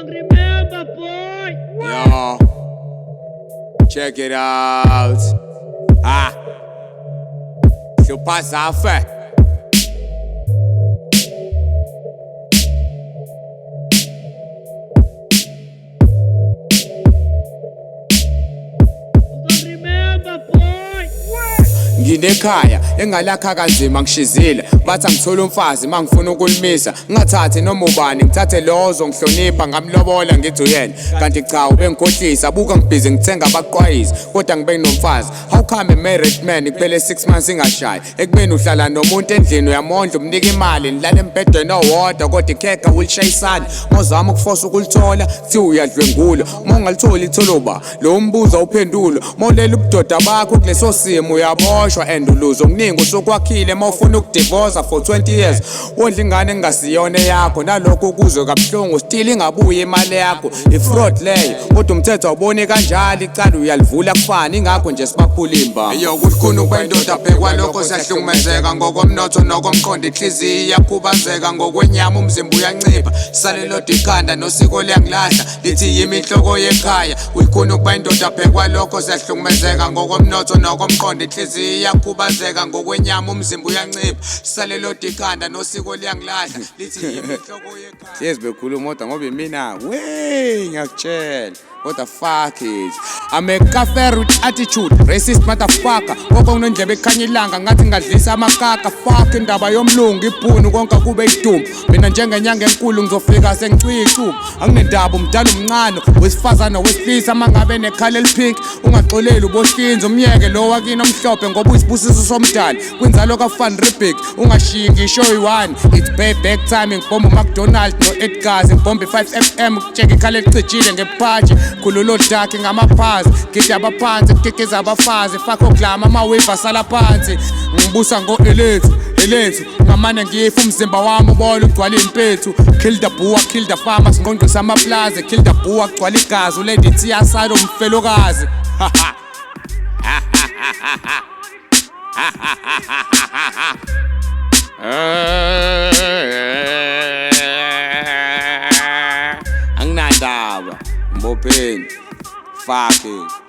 Remember, boy. Yo, check it out. Se eu passar a fé. Remember, boy. Nginekhaya engalakha kanzima ngishizile bathi angithola umfazi mangifuna ukulimisa ngingathathi noma ubani ngithathe lozo ngihlonipha ngamlobola ngithi uyena kanti cha ubengikhohlisa buka ngibhizi ngithenga abaqwayisi kodwa ngibe nomfazi how come a married man kuphele 6 months ingashayi ekubeni uhlala nomuntu endlini uyamondla umnika imali nilala embhedeni owodwa kodwa ikhekha ulishayisana ngozama ukuforce ukulithola thi uyadlwengula mawungalitholi itholoba lo mbuzo uphendulo mawulela ubudoda bakho kuleso simo uyaboshwa and uluzo okuningi usokwakhile mawufuna ukudivorce for 20 years wondla ingane engasiyona yakho nalokho kuzwe kabuhlungu still ingabuye imali yakho ifraud leyo kodwa umthetho awubone kanjalo icala uyalivula kufana ingakho nje sibaphula imba yo kukhona ukwendoda bhekwa lokho siyahlukumezeka ngokomnotho nokomqondo inhliziyo iyakhubazeka ngokwenyama umzimba uyancipha salelo dikhanda nosiko liyangilahla lithi yimi inhloko yekhaya kukhona ukwendoda bhekwa lokho siyahlukumezeka ngokomnotho nokomqondo inhliziyo iyakhubazeka ngokwenyama umzimba uyancipha salelo dikhanda nosiko liyangilahla lithi yimi inhloko yekhaya yes bekhuluma kodwa ngoba mina ngiyakutshela what the fuck is I'm a kafir with attitude racist motherfucker konke unondlebe ekhanya ilanga ngathi ngadlisa amakaka fuck indaba yomlungu ibhunu konke kube idumbu mina njengenyanga enkulu ngizofika sengicwiye icubu anginendaba umdala umncane wesifazana wesilisa mangabe nekhala elipink ungaxoleli ubohlinza umyeke lo wakini omhlophe ngoba uyisibusiso somdali kwinzalo kaFan Riebeck ungashiyi ngisho yi1 it's payback time ngibomba uMcDonald no Edgars ngibomba 5FM ukucheck ikhala elicijile ngephaji khululo dakhe ngamaphazi gidi abaphansi kikeza abafazi faka oglama amawave asala phansi ngibusa ngo-elethu ngamane ngiyifa umzimba wami ubona ugcwala impethu kill the boer kill the farmer singqongqisa amaplaza kill the boer kugcwala igazi ulady Tsiyasalo umfelokazi anginandaba mbopheni fuck it